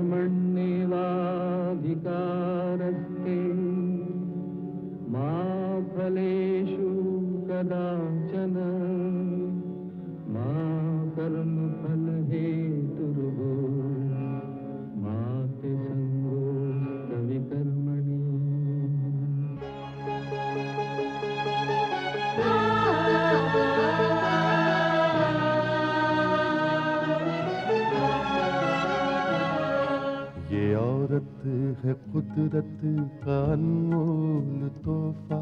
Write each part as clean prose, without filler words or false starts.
कर्मण्येवाधिकारस्ते मा फलेषु कदाचन मा कर्मफलहेतुर्भो मा ते संगोऽस्त्वविकर्मणि। ये औरत है कुदरत का अनमोल तोहफा,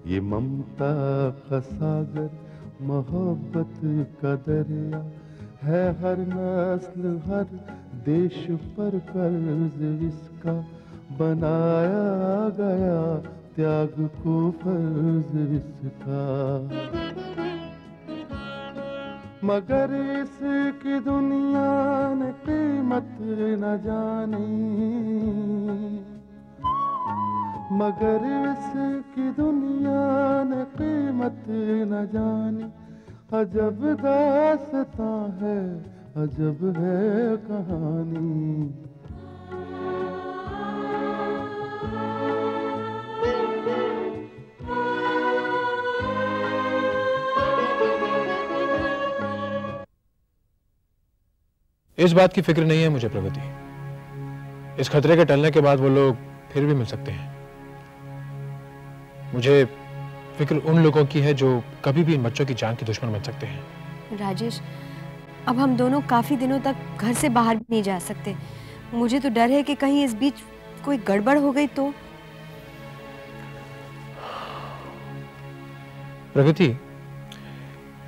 ये ममता का सागर मोहब्बत का दरिया है, हर नस्ल हर देश पर कर्ज इसका बनाया गया, त्याग को फर्ज इसका। मगर इसकी दुनिया ने कीमत न जानी, मगर इसकी दुनिया ने कीमत न जानी। अजब दास्तां है, अजब है कहानी। इस बात की फिक्र नहीं है मुझे प्रगति। इस खतरे के टलने के बाद वो लोग फिर भी मिल सकते हैं। मुझे फिक्र उन लोगों की है जो कभी भी इन बच्चों की जान के दुश्मन बन सकते हैं। राजेश, अब हम दोनों काफी दिनों तक घर से बाहर भी नहीं जा सकते। मुझे तो डर है कि कहीं इस बीच कोई गड़बड़ हो गई तो। प्रगति,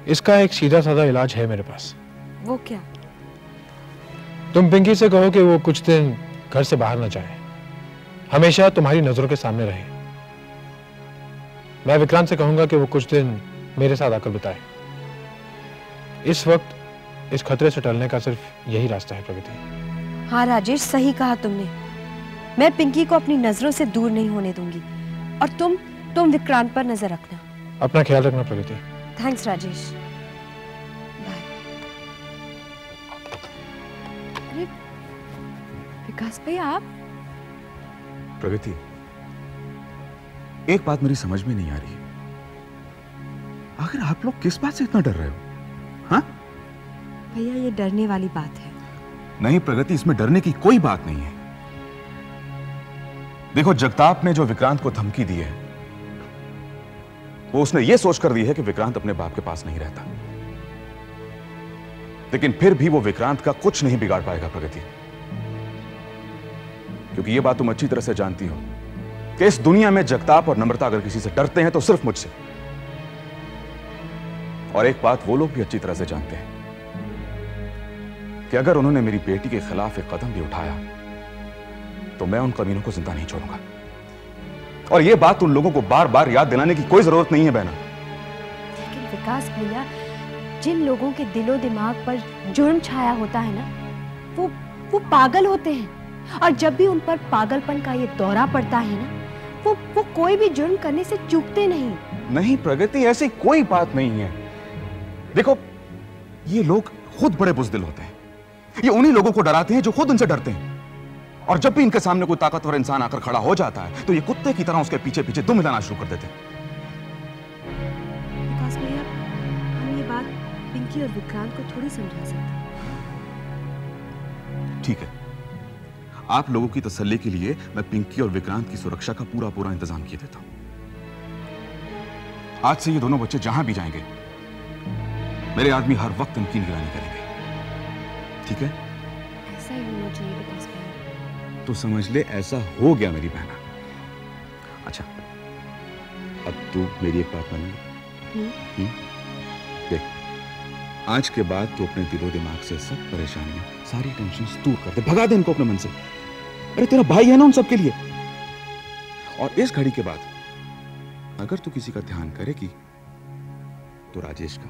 इसका एक सीधा साधा इलाज है मेरे पास। वो क्या? तुम पिंकी से कहो कि वो कुछ दिन घर से बाहर न जाए, हमेशा तुम्हारी नजरों के सामने रहे। मैं विक्रांत से कहूंगा कि वो कुछ दिन मेरे साथ आकर बिताए। इस वक्त इस खतरे से टलने का सिर्फ यही रास्ता है प्रगति। हाँ राजेश, सही कहा तुमने। मैं पिंकी को अपनी नजरों से दूर नहीं होने दूंगी। और तुम विक्रांत पर नजर रखना। अपना ख्याल रखना प्रगति। थैंक्स राजेश। बाय। अरे विकास भाई, आप? प्रगति, एक बात मेरी समझ में नहीं आ रही है। आखिर आप लोग किस बात से इतना डर रहे हो? हाँ भैया, ये डरने वाली बात है। नहीं प्रगति, इसमें डरने की कोई बात नहीं है। देखो, जगताप ने जो विक्रांत को धमकी दी है, वो उसने ये सोचकर दी है कि विक्रांत अपने बाप के पास नहीं रहता। लेकिन फिर भी वो विक्रांत का कुछ नहीं बिगाड़ पाएगा प्रगति, क्योंकि ये बात तुम अच्छी तरह से जानती हो कि इस दुनिया में जगताप और नम्रता अगर किसी से डरते हैं तो सिर्फ मुझसे। और एक बात वो लोग भी अच्छी तरह से जानते हैं कि अगर उन्होंने मेरी बेटी के खिलाफ एक कदम भी उठाया तो मैं उन कमीनों को जिंदा नहीं छोड़ूंगा। और यह बात उन लोगों को बार बार याद दिलाने की कोई जरूरत नहीं है बहना। लेकिन विकास भैया, जिन लोगों के दिलो दिमाग पर जुर्म छाया होता है ना, वो पागल होते हैं। और जब भी उन पर पागलपन का ये दौरा पड़ता है ना, वो कोई भी जुर्म करने से चूकते नहीं। नहीं प्रगति, ऐसी कोई बात नहीं है। देखो, ये लोग खुद बड़े बुज़दिल होते हैं। ये उन्हीं लोगों को डराते हैं जो खुद उनसे डरते हैं। और जब भी इनके सामने कोई ताकतवर इंसान आकर खड़ा हो जाता है तो ये कुत्ते की तरह उसके पीछे पीछे दुम हिलाना शुरू कर देते हैं। विकास भैया, हम ये बात पिंकी और विक्रांत को थोड़ी समझा सकते हैं। ठीक है, आप लोगों की तसल्ली के लिए मैं पिंकी और विक्रांत की सुरक्षा का पूरा पूरा इंतजाम किए देता हूं। आज से ये दोनों बच्चे जहां भी जाएंगे, मेरे आदमी हर वक्त इनकी निगरानी करेंगे। ठीक है? ऐसा ही होना चाहिए विकास भैया। तो समझ ले, ऐसा हो गया मेरी बहना। अच्छा, अब तू मेरी एक बात मानेगी? देख, आज के बाद तू अपने दिलो दिमाग से सब परेशानियां, सारी टेंशन दूर कर दे, भगा दे इनको अपने मन से। अरे तेरा भाई है ना उन सबके लिए। और इस घड़ी के बाद अगर तू किसी का ध्यान करेगी तो राजेश का,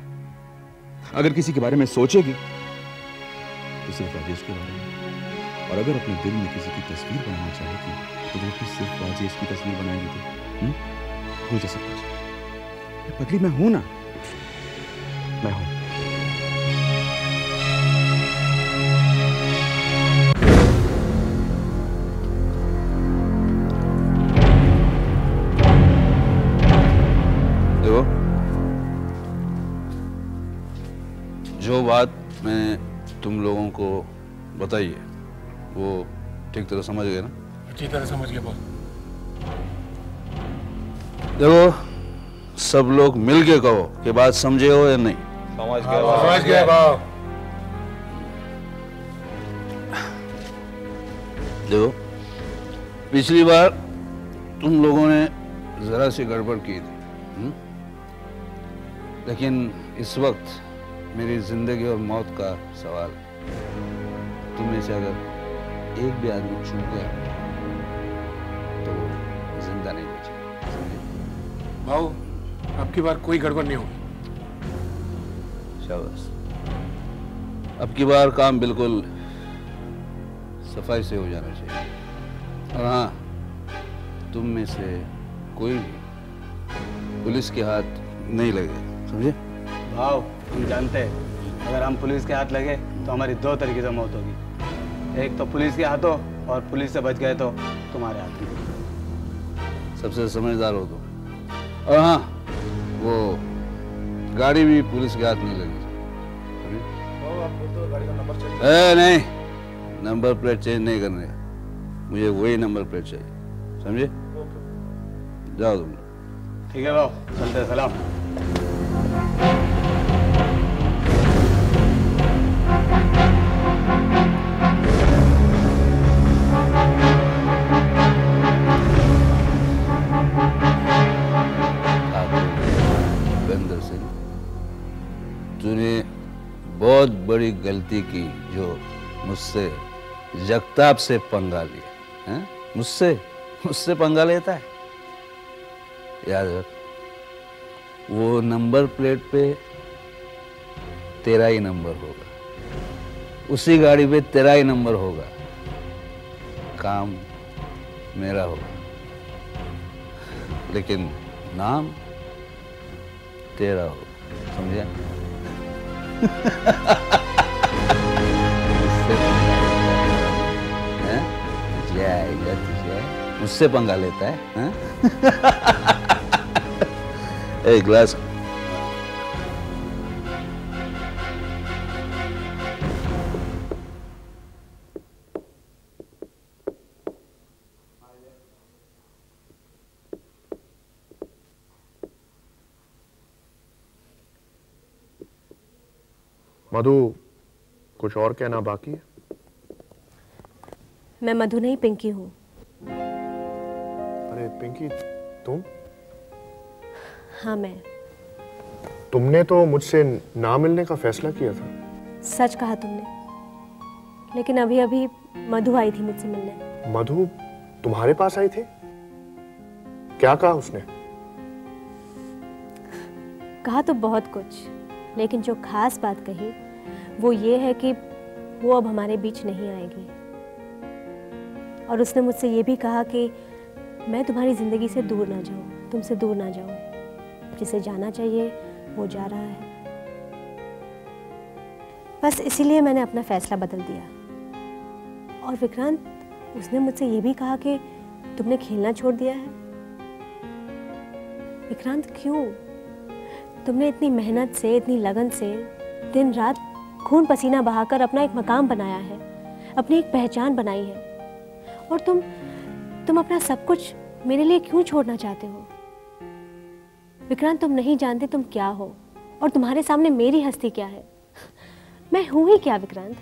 अगर किसी के बारे में सोचेगी तो सिर्फ राजेश के बारे में, और अगर अपने दिल में किसी की तस्वीर बनाना चाहेगी तो वो भी सिर्फ राजेश की तस्वीर बनाएगी। तो भूल जा सब कुछ। पगली, मैं हूं ना, मैं हूं। को बताइए, वो ठीक तरह समझ गए ना? अच्छी तरह समझ गए बॉस। देखो सब लोग मिल के कहो कि बात समझे हो या नहीं। समझ गए बाप। देखो पिछली बार तुम लोगों ने जरा सी गड़बड़ की थी, लेकिन इस वक्त मेरी जिंदगी और मौत का सवाल है। तुम में से अगर एक भी आदमी चूक गया तो वो जिंदा नहीं बचेगा। भाऊ अब की बार कोई गड़बड़ नहीं होगी। शाबाश। अब की बार काम बिल्कुल सफाई से हो जाना चाहिए। और हाँ, तुम में से कोई भी पुलिस के हाथ नहीं लगे, समझे? भाव हम जानते हैं अगर हम पुलिस के हाथ लगे तो हमारी दो तरीके से मौत होगी। एक तो पुलिस के हाथों और पुलिस से बच गए तो तुम्हारे हाथ में। सबसे समझदार हो तुम। और हाँ, वो गाड़ी भी पुलिस के हाथ नहीं लगी। नहीं, नंबर प्लेट चेंज नहीं करने, मुझे वही नंबर प्लेट चाहिए, समझे? जाओ तुम। ठीक है भाव, चलते सलाम। बंदर सिंह, तूने बहुत बड़ी गलती की जो मुझसे जगताप से पंगा लिया। हैं? मुझसे पंगा लेता है? याद रख, वो नंबर प्लेट पे तेरा ही नंबर होगा, उसी गाड़ी पे तेरा ही नंबर होगा, काम मेरा होगा, लेकिन नाम तेरा होगा, समझा? जाएगा तुझे, मुझसे पंगा लेता है? एक गिलास। मधु, कुछ और कहना बाकी है? मैं मधु नहीं, पिंकी हूँ। अरे पिंकी, तुम? हाँ मैं। तुमने तो मुझसे ना मिलने का फैसला किया था। सच कहा तुमने, लेकिन अभी अभी मधु आई थी मुझसे मिलने। मधु तुम्हारे पास आई थी? क्या कहा उसने? कहा तो बहुत कुछ, लेकिन जो खास बात कही वो ये है कि वो अब हमारे बीच नहीं आएगी। और उसने मुझसे ये भी कहा कि मैं तुम्हारी ज़िंदगी से दूर ना जाऊँ, तुमसे दूर ना जाऊँ। जिसे जाना चाहिए वो जा रहा है। बस इसीलिए मैंने अपना फैसला बदल दिया। और विक्रांत, उसने मुझसे ये भी कहा कि तुमने खेलना छोड़ दिया है। विक्रांत, क्यों? तुमने इतनी मेहनत से, इतनी लगन से दिन रात खून पसीना बहाकर अपना एक मकाम बनाया है, अपनी एक पहचान बनाई है, और तुम अपना सब कुछ मेरे लिए क्यों छोड़ना चाहते हो? विक्रांत, तुम नहीं जानते तुम क्या हो और तुम्हारे सामने मेरी हस्ती क्या है। मैं हूं ही क्या विक्रांत?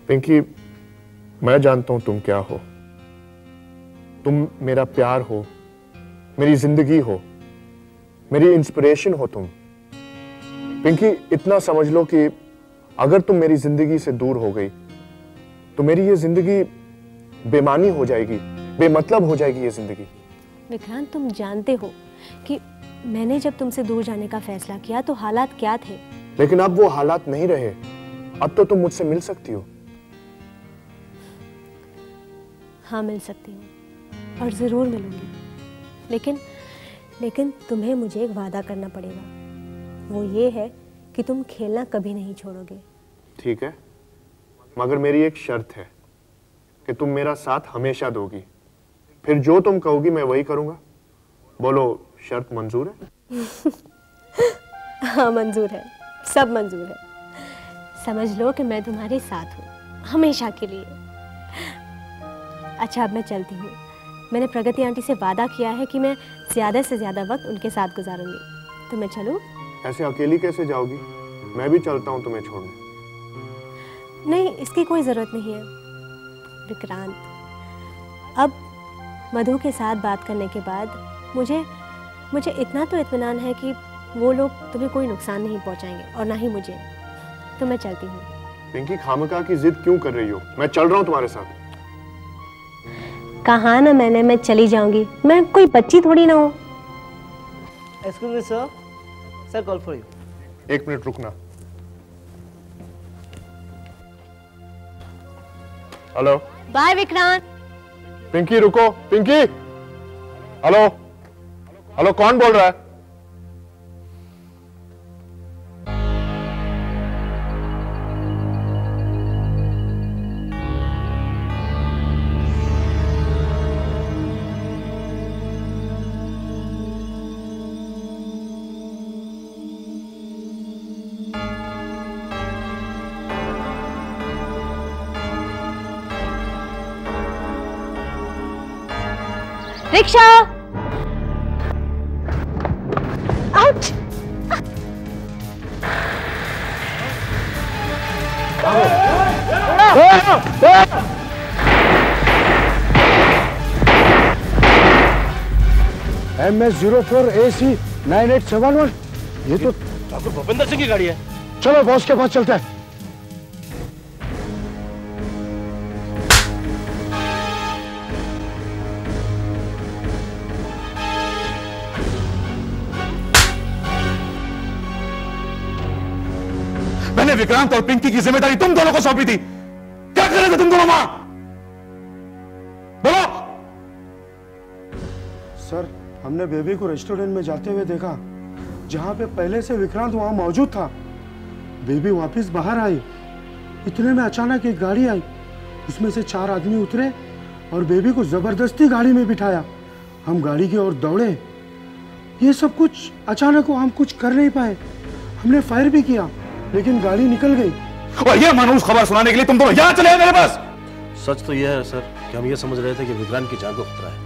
पिंकी, मैं जानता हूं तुम क्या हो। तुम मेरा प्यार हो, मेरी जिंदगी हो, मेरी इंस्पिरेशन हो तुम। पिंकी, इतना समझ लो कि अगर तुम मेरी जिंदगी से दूर हो गई तो मेरी ये जिंदगी बेमानी हो जाएगी, बेमतलब हो जाएगी ये जिंदगी। विक्रांत, तुम जानते हो कि मैंने जब तुमसे दूर जाने का फैसला किया तो हालात क्या थे। लेकिन अब वो हालात नहीं रहे। अब तो तुम मुझसे मिल सकती हो। हाँ, मिल सकती हूँ और जरूर मिलूंगी, लेकिन तुम्हें मुझे एक वादा करना पड़ेगा। वो ये है कि तुम खेलना कभी नहीं छोड़ोगे। ठीक है, मगर मेरी एक शर्त है कि तुम मेरा साथ हमेशा दोगी। फिर जो तुम कहोगी मैं वही करूंगा। बोलो, शर्त मंजूर है? हाँ मंजूर है, सब मंजूर है। समझ लो कि मैं तुम्हारे साथ हूँ। हमेशा के लिए। अच्छा, अब मैं चलती हूँ। मैंने प्रगति आंटी से वादा किया है कि मैं ज़्यादा से ज़्यादा वक्त उनके साथ गुजारूंगी। तो मैं चलूँ? ऐसे अकेली कैसे जाओगी? मैं भी चलता हूँ तुम्हें छोड़ने। नहीं, इसकी कोई ज़रूरत नहीं है विक्रांत। अब मधु के साथ बात करने के बाद मुझे इतना तो इत्मीनान है कि वो लोग तुम्हें कोई नुकसान नहीं पहुंचाएंगे और ना ही मुझे। तो मैं चलती हूँ। पिंकी, खामखा की जिद क्यों कर रही हो? मैं चल रहा हूँ तुम्हारे साथ। कहा ना मैंने, मैं चली जाऊंगी। मैं कोई बच्ची थोड़ी ना हूँ। Excuse me sir, sir call for you. 1 minute रुकना। हेलो। बाय विक्रांत। पिंकी रुको, पिंकी। हेलो हेलो, कौन बोल रहा है? रिक्शा। आउट। MS04 AC 9871। ये तो ठाकुर भूपेंद्र सिंह की गाड़ी है। चलो बॉस के पास चलते हैं। मैंने विक्रांत और पिंकी की जिम्मेदारी तुम दोनों को सौंपी थी। क्या कर रहे थे तुम दोनों वहां? बोलो। सर, हमने बेबी को रेस्टोरेंट में जाते हुए देखा, जहां पे पहले से विक्रांत वहां मौजूद था। बेबी वापस बाहर आई। इतने में अचानक एक गाड़ी आई। उसमें से 4 आदमी उतरे और बेबी को जबरदस्ती गाड़ी में बिठाया। हम गाड़ी की ओर दौड़े। ये सब कुछ अचानक हुआ, हम कुछ कर नहीं पाए। हमने फायर भी किया, लेकिन गाड़ी निकल गई। और ये मनहूस खबर सुनाने के लिए तुम दोनों यहां चले आए मेरे पास। सच तो यह है सर कि हम ये समझ रहे थे कि विक्रांत की जान को खतरा है।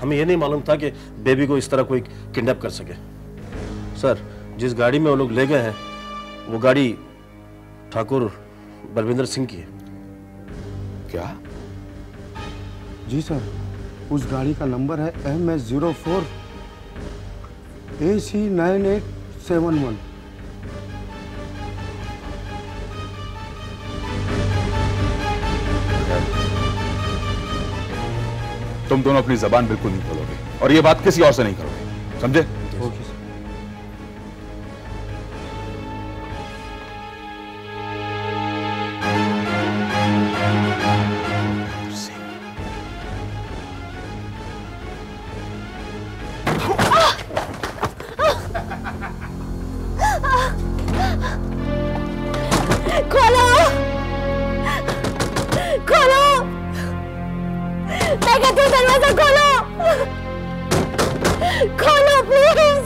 हमें यह नहीं मालूम था कि बेबी को इस तरह कोई किडनैप कर सके। सर, जिस गाड़ी में वो लोग ले गए हैं वो गाड़ी ठाकुर बलविंदर सिंह की है। क्या? जी सर, उस गाड़ी का नंबर है MS04 AC 9871। तुम दोनों अपनी जबान बिल्कुल नहीं खोलोगे और ये बात किसी और से नहीं करोगे, समझे? Okay sir. खोलो, खोलो, मैं कहती हूँ दरवाजा खोलो, खोलो प्लीज।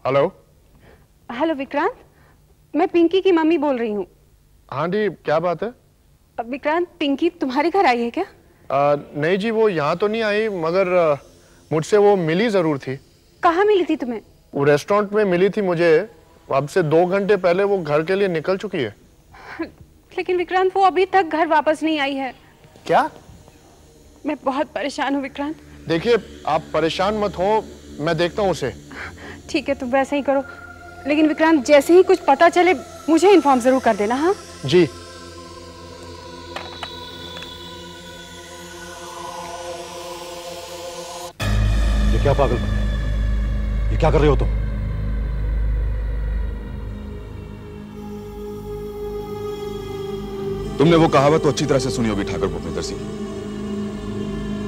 हेलो। हेलो विक्रांत, मैं पिंकी की मम्मी बोल रही हूँ। हाँ जी, क्या बात है? विक्रांत, पिंकी तुम्हारे घर आई है क्या? नहीं जी, वो यहाँ तो नहीं आई, मगर मुझसे वो मिली जरूर थी। कहाँ मिली थी तुम्हें? वो रेस्टोरेंट में मिली थी मुझे। अब से 2 घंटे पहले वो घर के लिए निकल चुकी है। लेकिन विक्रांत, वो अभी तक घर वापस नहीं आई है। क्या? मैं बहुत परेशान हूँ विक्रांत। देखिए, आप परेशान मत हो, मैं देखता हूँ उसे। ठीक है, तुम वैसा ही करो। लेकिन विक्रांत, जैसे ही कुछ पता चले मुझे इन्फॉर्म जरूर कर देना। हाँ जी। ये क्या पागल, ये क्या कर रहे हो तुम? तुमने वो कहावत तो अच्छी तरह से सुनी होगी ठाकुर भूपेंद्र सिंह।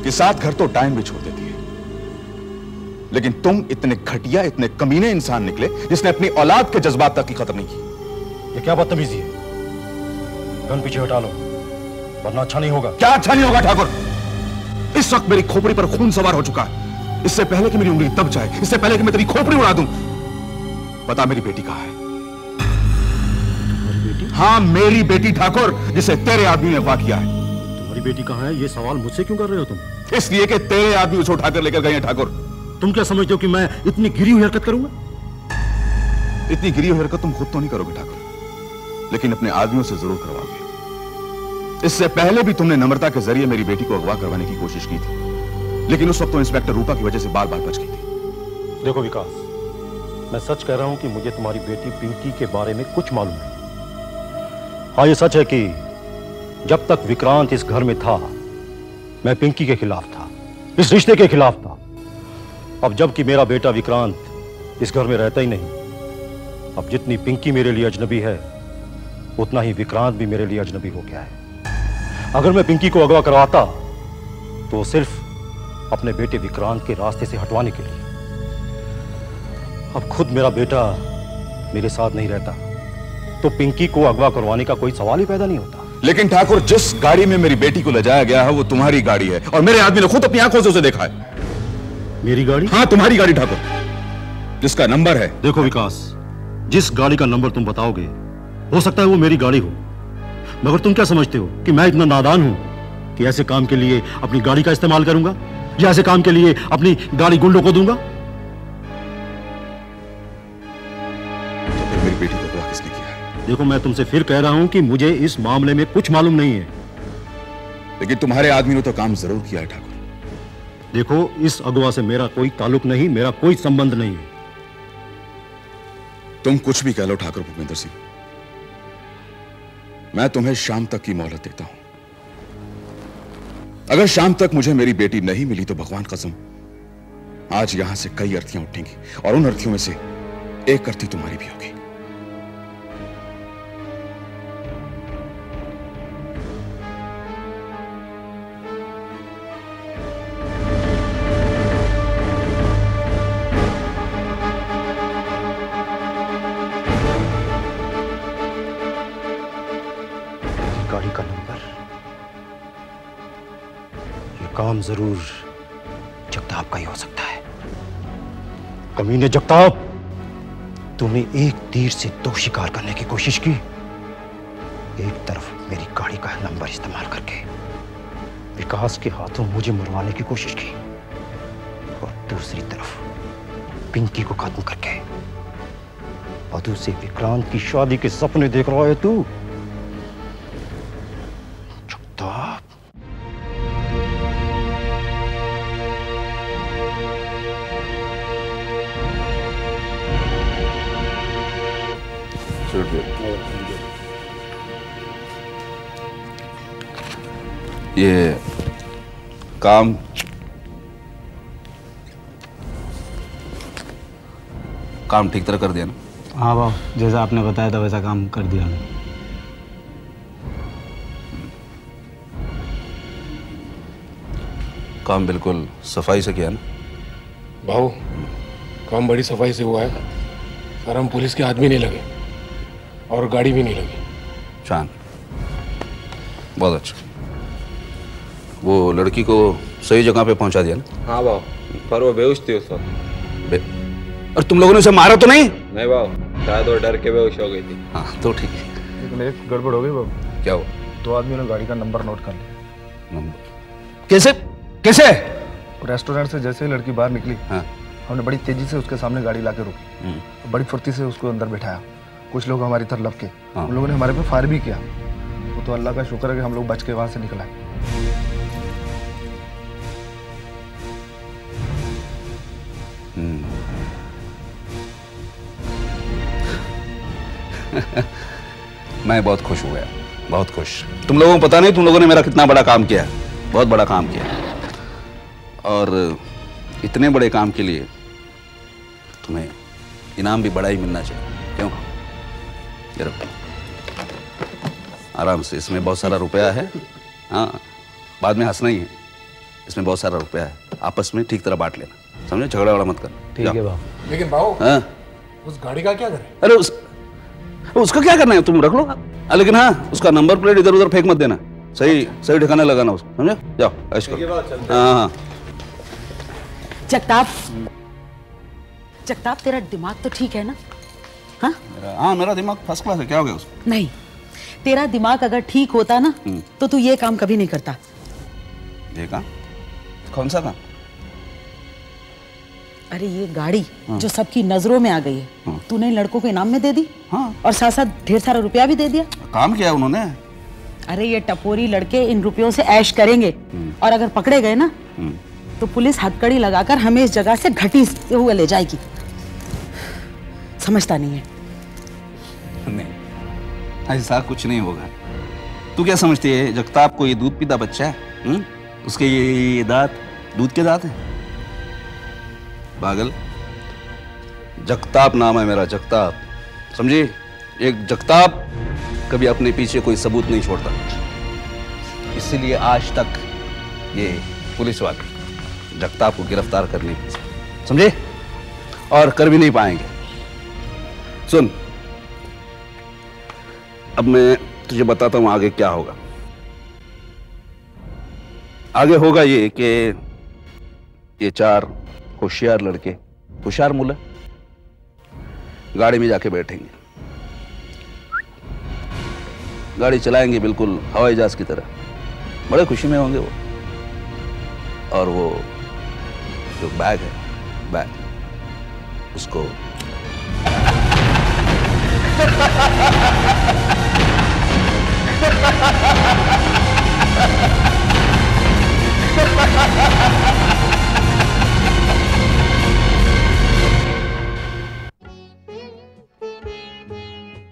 कि 7 घर तो डायन भी छोड़ देती है, लेकिन तुम इतने घटिया, इतने कमीने इंसान निकले जिसने अपनी औलाद के जज्बात तक की कदर नहीं की। ये क्या बदतमीजी है? गन पीछे हटा लो, वरना अच्छा नहीं होगा। क्या अच्छा नहीं होगा ठाकुर? इस वक्त मेरी खोपड़ी पर खून सवार हो चुका है। इससे पहले कि मेरी उंगली दब जाए, इससे पहले कि मैं तेरी खोपड़ी उड़ा दूं, बता मेरी बेटी कहां है? तुम्हारी बेटी? हाँ, मेरी बेटी ठाकुर, जिसे तेरे आदमी ने अगवा किया है। तुम्हारी बेटी कहां है? ये सवाल मुझसे क्यों कर रहे हो तुम? इसलिए कि तेरे आदमी उसे उठाकर लेकर गए हैं ठाकुर। तुम क्या समझते हो कि मैं इतनी गिरी हुई हरकत करूंगा? इतनी गिरी हुई हरकत तुम खुद तो नहीं करोगे ठाकुर, लेकिन अपने आदमियों से जरूर करवाओगे। इससे पहले भी तुमने नम्रता के जरिए मेरी बेटी को अगवा करवाने की कोशिश की थी, लेकिन उस वक्त तो इंस्पेक्टर रूपा की वजह से बाल बाल बच गई थी। देखो विकास, मैं सच कह रहा हूं कि मुझे तुम्हारी बेटी पिंकी के बारे में कुछ मालूम नहीं। हाँ, ये सच है कि जब तक विक्रांत इस घर में था, मैं पिंकी के खिलाफ था, इस रिश्ते के खिलाफ था। अब जबकि मेरा बेटा विक्रांत इस घर में रहता ही नहीं, अब जितनी पिंकी मेरे लिए अजनबी है, उतना ही विक्रांत भी मेरे लिए अजनबी हो गया है। अगर मैं पिंकी को अगवा करवाता तो सिर्फ अपने बेटे विक्रांत के रास्ते से हटवाने के लिए। अब खुद मेरा बेटा मेरे साथ नहीं रहता तो पिंकी को अगवा करवाने का कोई सवाल ही पैदा नहीं होता। लेकिन ठाकुर, जिस गाड़ी में मेरी बेटी को ले जाया गया है वो तुम्हारी गाड़ी है, और मेरे आदमी ने खुद अपनी आंखों से उसे देखा है। मेरी गाड़ी? हाँ, तुम्हारी गाड़ी ठाकुर, जिसका नंबर है। देखो विकास, जिस गाड़ी का नंबर तुम बताओगे हो सकता है वो मेरी गाड़ी हो, मगर तुम क्या समझते हो कि मैं इतना नादान हूं कि ऐसे काम के लिए अपनी गाड़ी का इस्तेमाल करूंगा, या ऐसे काम के लिए अपनी गाड़ी गुंडों को दूंगा? तो फिर मेरी बेटी को अगवा किसने किया है? देखो, मैं तुमसे फिर कह रहा हूं कि मुझे इस मामले में कुछ मालूम नहीं है। लेकिन तुम्हारे आदमी ने तो काम जरूर किया है ठाकुर। देखो, इस अगवा से मेरा कोई ताल्लुक नहीं, मेरा कोई संबंध नहीं है। तुम कुछ भी कह लो ठाकुर भूपेंद्र सिंह, मैं तुम्हें शाम तक की मोहलत देता हूं। अगर शाम तक मुझे मेरी बेटी नहीं मिली तो भगवान कसम, आज यहां से कई अर्थियां उठेंगी, और उन अर्थियों में से एक अर्थी तुम्हारी भी होगी। गाड़ी का नंबर, ये काम जरूर जगताप का ही हो सकता है। कमीने जगताप, तूने एक तीर से 2 शिकार करने की कोशिश की। एक तरफ मेरी गाड़ी का नंबर इस्तेमाल करके विकास के हाथों मुझे मरवाने की कोशिश की, और दूसरी तरफ पिंकी को खत्म करके मधु से विक्रांत की शादी के सपने देख रहा है तू। जगताप, ये काम ठीक तरह कर दिया ना? हाँ बाबू, जैसा आपने बताया था वैसा काम कर दिया मैंने। काम बिल्कुल सफाई से किया ना? भाऊ, काम बड़ी सफाई से हुआ है, और हम पुलिस के आदमी नहीं लगे और गाड़ी भी नहीं लगी। शान, बहुत अच्छा। वो लड़की को सही जगह पे पहुंचा दिया ना? हाँ बाबू, पर वो बेहोश थी उस वक्त। और तुम लोगों ने उसे मारा तो नहीं? नहीं बाबू, शायद वो डर के बेहोश हो गई थी। हाँ तो ठीक है। लेकिन एक गड़बड़ हो गई बाबू। क्या हुआ? 2 आदमियों ने गाड़ी का नंबर नोट कर लिया। नंबर कैसे? कैसे? रेस्टोरेंट से जैसे ही लड़की बाहर निकली, हाँ, हमने बड़ी तेजी से उसके सामने गाड़ी लाके रोकी, बड़ी फुर्ती से उसको अंदर बैठाया। कुछ लोग हमारी तरफ लपके, उन लोगों ने हमारे पे फायर भी किया। वो तो अल्लाह का शुक्र है कि हम लोग बच के वहां से निकल आए। मैं बहुत खुश हो गया, बहुत खुश। तुम लोगों को पता नहीं तुम लोगों ने मेरा कितना बड़ा काम किया है, बहुत बड़ा काम किया। और इतने बड़े काम के लिए तुम्हें इनाम भी बड़ा ही मिलना चाहिए। क्यों? ये रखो, आराम से, इसमें बहुत सारा रुपया है। हाँ, बाद में हंसना ही है। इसमें बहुत सारा रुपया है, आपस में ठीक तरह बांट लेना, समझे? झगड़ा वगड़ा मत कर। ठीक है बाबू। लेकिन बाबू, हाँ? उस गाड़ी का क्या करें? अरे उसका क्या करना है, तुम रख लो। लेकिन हाँ, उसका नंबर प्लेट इधर उधर फेंक मत देना, सही सही ठिकाने लगाना उसको, समझे? जाओ ऐश करो। हाँ। जगताप, तेरा दिमाग तो ठीक है ना? हाँ? मेरा दिमाग फर्स्ट क्लास है। क्या हो गया उसको? नहीं, तेरा दिमाग अगर ठीक होता ना तो तू ये काम कभी नहीं करता। ये काम? कौन सा काम? अरे ये गाड़ी जो सबकी नजरों में आ गई है, तूने लड़कों को इनाम में दे दी। हाँ। और साथ साथ ढेर सारा रुपया भी दे दिया। काम किया उन्होंने? अरे ये टपोरी लड़के इन रुपयों से ऐश करेंगे और अगर पकड़े गए ना तो पुलिस हथकड़ी लगाकर हमें इस जगह से घसीटते हुए ले जाएगी। समझता नहीं है? नहीं, ऐसा कुछ नहीं होगा। तू क्या समझती है जगताप को ये दूध पीता बच्चा है? उसके ये दांत दूध के दांत हैं? पागल, जगताप नाम है मेरा, जगताप, समझी? एक जगताप कभी अपने पीछे कोई सबूत नहीं छोड़ता, इसीलिए आज तक ये पुलिस वाले जगताप को गिरफ्तार कर नहीं, समझे? और कर भी नहीं पाएंगे। सुन, अब मैं तुझे बताता हूं आगे क्या होगा। आगे होगा ये कि ये 4 होशियार लड़के, होशियार मुल्ला, गाड़ी में जाके बैठेंगे, गाड़ी चलाएंगे बिल्कुल हवाई जहाज की तरह, बड़े खुशी में होंगे वो। और वो जो बैग है, बैग उसको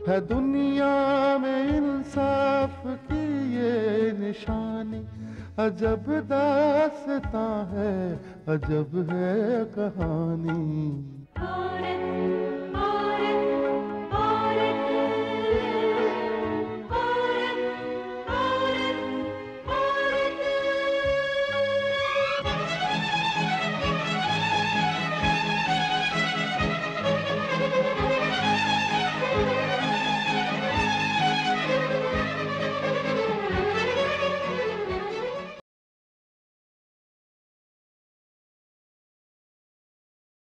है दुनिया में इंसाफ की ये निशानी, अजब दास्तां है, अजब है कहानी।